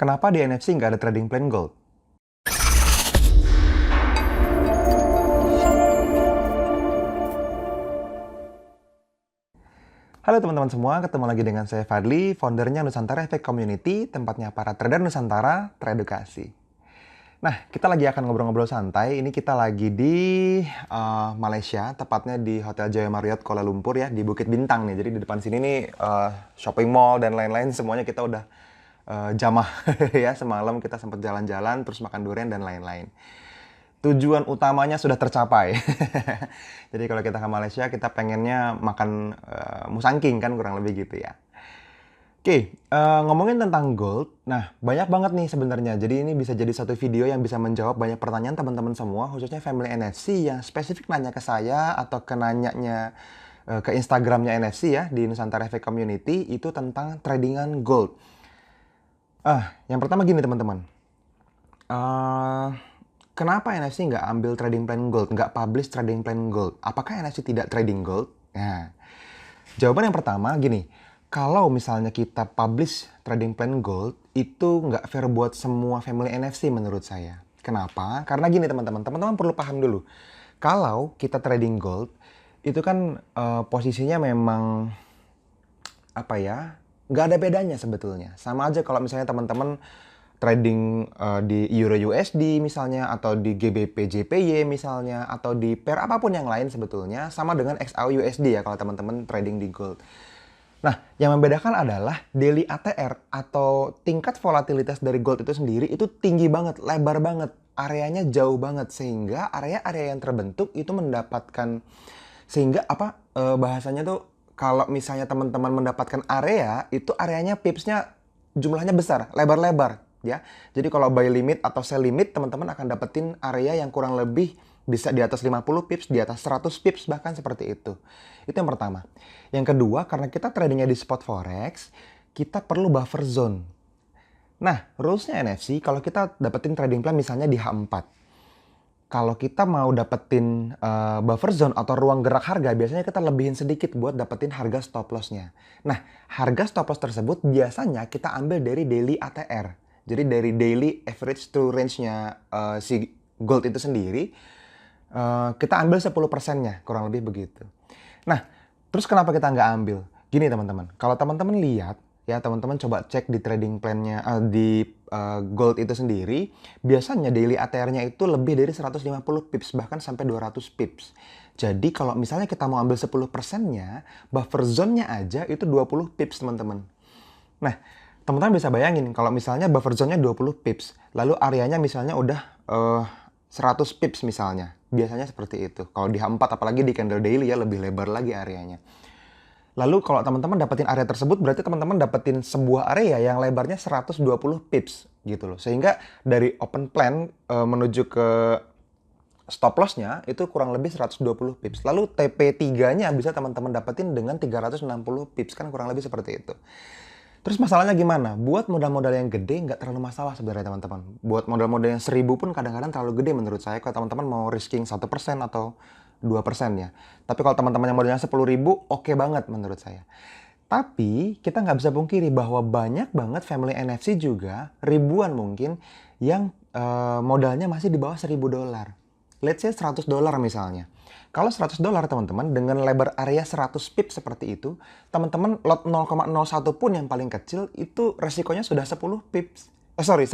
Kenapa di NFC nggak ada trading plan gold? Halo teman-teman semua, ketemu lagi dengan saya Fadli, foundernya Nusantara Efek Community, tempatnya para trader Nusantara teredukasi. Nah, kita lagi akan ngobrol-ngobrol santai. Ini kita lagi di Malaysia, tepatnya di Hotel Jaya Marriott Kuala Lumpur ya, di Bukit Bintang nih. Jadi di depan sini nih shopping mall dan lain-lain semuanya kita udah jamah ya. Semalam kita sempat jalan-jalan, terus makan durian dan lain-lain. Tujuan utamanya sudah tercapai. Jadi kalau kita ke Malaysia, kita pengennya makan musangking kan, kurang lebih gitu ya. Oke, ngomongin tentang gold, nah banyak banget nih sebenarnya. Jadi ini bisa jadi satu video yang bisa menjawab banyak pertanyaan teman-teman semua, khususnya family NFC yang spesifik nanya ke saya atau ke nanyanya ke Instagramnya NFC ya, di Nusantara Efek Community, itu tentang tradingan gold. Yang pertama gini teman-teman. Kenapa NFC nggak ambil trading plan gold, nggak publish trading plan gold? Apakah NFC tidak trading gold? Nah, jawaban yang pertama gini. Kalau misalnya kita publish trading plan gold, itu nggak fair buat semua family NFC menurut saya. Kenapa? Karena gini teman-teman, teman-teman perlu paham dulu. Kalau kita trading gold, itu kan posisinya memang apa ya, nggak ada bedanya sebetulnya. Sama aja kalau misalnya teman-teman trading di Euro USD misalnya, atau di GBP JPY misalnya, atau di pair apapun yang lain sebetulnya, sama dengan XAU USD ya kalau teman-teman trading di gold. Nah, yang membedakan adalah daily ATR atau tingkat volatilitas dari gold itu sendiri itu tinggi banget, lebar banget, areanya jauh banget, sehingga area-area yang terbentuk itu mendapatkan, sehingga bahasanya tuh kalau misalnya teman-teman mendapatkan area, itu areanya pipsnya jumlahnya besar, lebar-lebar ya. Jadi kalau buy limit atau sell limit, teman-teman akan dapetin area yang kurang lebih bisa di atas 50 pips, di atas 100 pips bahkan seperti itu. Itu yang pertama. Yang kedua, karena kita tradingnya di spot forex, kita perlu buffer zone. Nah, rules-nya NFC, kalau kita dapetin trading plan misalnya di H4, kalau kita mau dapetin buffer zone atau ruang gerak harga, biasanya kita lebihin sedikit buat dapetin harga stop loss-nya. Nah, harga stop loss tersebut biasanya kita ambil dari daily ATR. Jadi dari daily average to range-nya si gold itu sendiri, kita ambil 10%-nya, kurang lebih begitu. Nah, terus kenapa kita nggak ambil? Gini teman-teman, kalau teman-teman lihat, ya teman-teman coba cek di trading plan-nya, di gold itu sendiri, biasanya daily ATR-nya itu lebih dari 150 pips, bahkan sampai 200 pips. Jadi kalau misalnya kita mau ambil 10%-nya, buffer zone-nya aja itu 20 pips teman-teman. Nah, teman-teman bisa bayangin, kalau misalnya buffer zone-nya 20 pips, lalu areanya misalnya udah 100 pips misalnya. Biasanya seperti itu. Kalau di H4 apalagi di candle daily ya lebih lebar lagi areanya. Lalu kalau teman-teman dapetin area tersebut, berarti teman-teman dapetin sebuah area yang lebarnya 120 pips gitu loh. Sehingga dari open plan menuju ke stop loss-nya itu kurang lebih 120 pips. Lalu TP3-nya bisa teman-teman dapetin dengan 360 pips, kan kurang lebih seperti itu. Terus masalahnya gimana? Buat modal-modal yang gede nggak terlalu masalah sebenarnya teman-teman. Buat modal-modal yang 1000 pun kadang-kadang terlalu gede menurut saya kalau teman-teman mau risking 1% atau 2% ya. Tapi kalau teman-teman yang modalnya 10.000, oke banget menurut saya. Tapi kita nggak bisa pungkiri bahwa banyak banget family NFC juga, ribuan mungkin, yang modalnya masih di bawah $1.000. Let's say $100 misalnya. Kalau $100 teman-teman dengan lebar area 100 pips seperti itu, teman-teman lot 0,01 pun yang paling kecil itu resikonya sudah 10 pips. $10.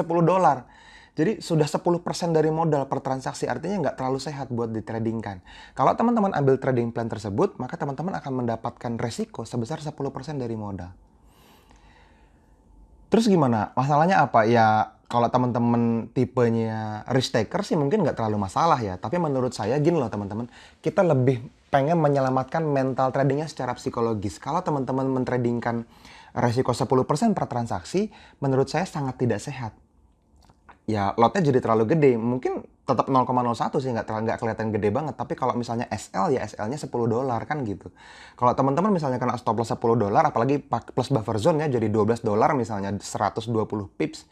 Jadi sudah 10% dari modal per transaksi, artinya nggak terlalu sehat buat ditradingkan. Kalau teman-teman ambil trading plan tersebut, maka teman-teman akan mendapatkan resiko sebesar 10% dari modal. Terus gimana? Masalahnya apa? Ya kalau teman-teman tipenya risk taker sih mungkin nggak terlalu masalah ya. Tapi menurut saya gini loh teman-teman, kita lebih pengen menyelamatkan mental tradingnya secara psikologis. Kalau teman-teman mentradingkan resiko 10% per transaksi, menurut saya sangat tidak sehat. Ya lotnya jadi terlalu gede. Mungkin tetap 0,01 sih, nggak kelihatan gede banget. Tapi kalau misalnya SL, ya SL-nya $10 kan gitu. Kalau teman-teman misalnya kena stop loss $10, apalagi plus buffer zone ya, jadi $12 misalnya, 120 pips.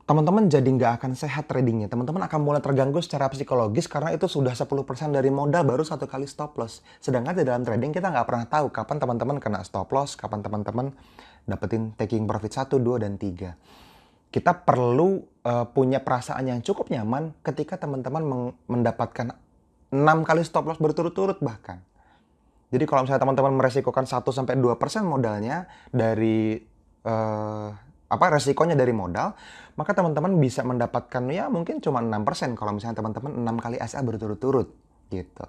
Teman-teman jadi nggak akan sehat tradingnya. Teman-teman akan mulai terganggu secara psikologis karena itu sudah 10% dari modal baru satu kali stop loss. Sedangkan di dalam trading kita nggak pernah tahu kapan teman-teman kena stop loss, kapan teman-teman dapetin taking profit 1, 2, dan 3. Kita perlu punya perasaan yang cukup nyaman ketika teman-teman mendapatkan 6 kali stop loss berturut-turut bahkan. Jadi kalau misalnya teman-teman meresikokan 1-2% modalnya dari resikonya dari modal, maka teman-teman bisa mendapatkan ya mungkin cuma 6% kalau misalnya teman-teman 6 kali SA berturut-turut gitu.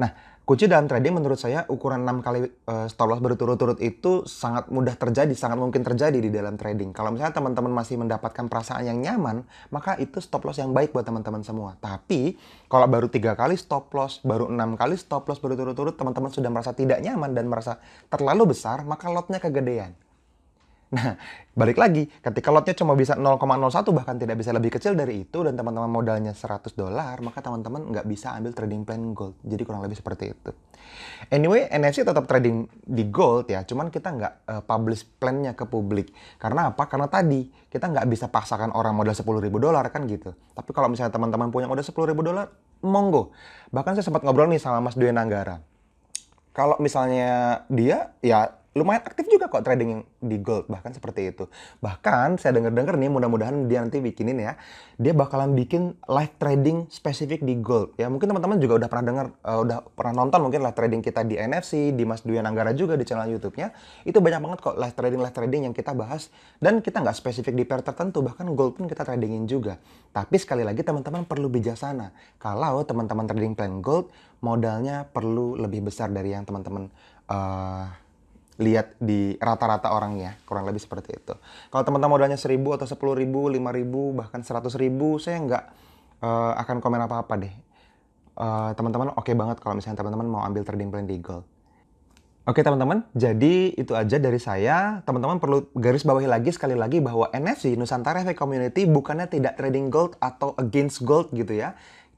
Nah, kunci dalam trading menurut saya ukuran 6 kali stop loss berturut-turut itu sangat mudah terjadi, sangat mungkin terjadi di dalam trading. Kalau misalnya teman-teman masih mendapatkan perasaan yang nyaman, maka itu stop loss yang baik buat teman-teman semua. Tapi, kalau baru 3 kali stop loss, baru 6 kali stop loss berturut-turut, teman-teman sudah merasa tidak nyaman dan merasa terlalu besar, maka lotnya kegedean. Nah, balik lagi, ketika lotnya cuma bisa 0,01 bahkan tidak bisa lebih kecil dari itu dan teman-teman modalnya $100, maka teman-teman nggak bisa ambil trading plan gold. Jadi kurang lebih seperti itu. Anyway, NFC tetap trading di gold ya, cuman kita nggak publish plan-nya ke publik. Karena apa? Karena tadi kita nggak bisa paksakan orang modal $10.000 kan gitu. Tapi kalau misalnya teman-teman punya modal $10.000, monggo. Bahkan saya sempat ngobrol nih sama Mas Dwi Nanggara. Kalau misalnya dia ya lumayan aktif juga kok trading di gold, bahkan seperti itu. Bahkan saya dengar-dengar nih, mudah-mudahan dia nanti bikinin ya, dia bakalan bikin live trading spesifik di gold. Ya mungkin teman-teman juga udah pernah dengar, udah pernah nonton mungkin live trading kita di NFC, di Mas Dwi Nanggara juga di channel YouTube-nya. Itu banyak banget kok live trading yang kita bahas, dan kita nggak spesifik di pair tertentu, bahkan gold pun kita tradingin juga. Tapi sekali lagi teman-teman perlu bijaksana. Kalau teman-teman trading plan gold, modalnya perlu lebih besar dari yang teman-teman lihat di rata-rata orangnya, kurang lebih seperti itu. Kalau teman-teman modalnya 1.000 atau 10.000, 5.000, bahkan 100.000, saya nggak akan komen apa-apa deh. Teman-teman oke banget kalau misalnya teman-teman mau ambil trading plan di gold. Oke teman-teman, jadi itu aja dari saya. Teman-teman perlu garis bawahi lagi sekali lagi bahwa NFC, Nusantara Efek Community, bukannya tidak trading gold atau against gold gitu ya.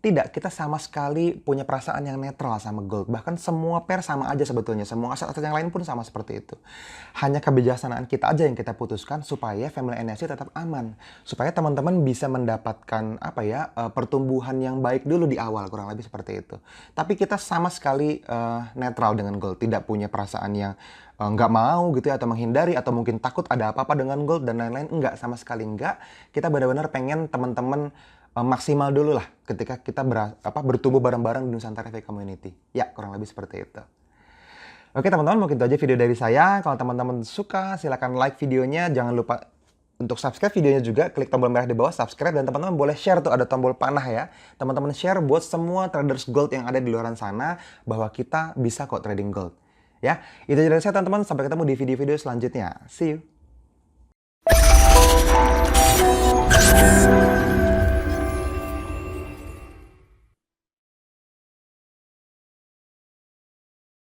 Tidak, kita sama sekali punya perasaan yang netral sama gold. Bahkan semua pair sama aja sebetulnya. Semua aset-aset yang lain pun sama seperti itu. Hanya kebijaksanaan kita aja yang kita putuskan supaya family NFC tetap aman. Supaya teman-teman bisa mendapatkan pertumbuhan yang baik dulu di awal, kurang lebih seperti itu. Tapi kita sama sekali netral dengan gold. Tidak punya perasaan yang nggak mau gitu ya, atau menghindari, atau mungkin takut ada apa-apa dengan gold dan lain-lain. Enggak, sama sekali enggak. Kita benar-benar pengen teman-teman maksimal dulu lah ketika kita bertumbuh bareng-bareng di Nusantara Efek Community. Ya, kurang lebih seperti itu. Oke teman-teman, mungkin itu aja video dari saya. Kalau teman-teman suka, silakan like videonya. Jangan lupa untuk subscribe videonya juga. Klik tombol merah di bawah, subscribe. Dan teman-teman boleh share tuh, ada tombol panah ya. Teman-teman share buat semua traders gold yang ada di luar sana, bahwa kita bisa kok trading gold. Ya, itu aja dari saya teman-teman. Sampai ketemu di video-video selanjutnya. See you!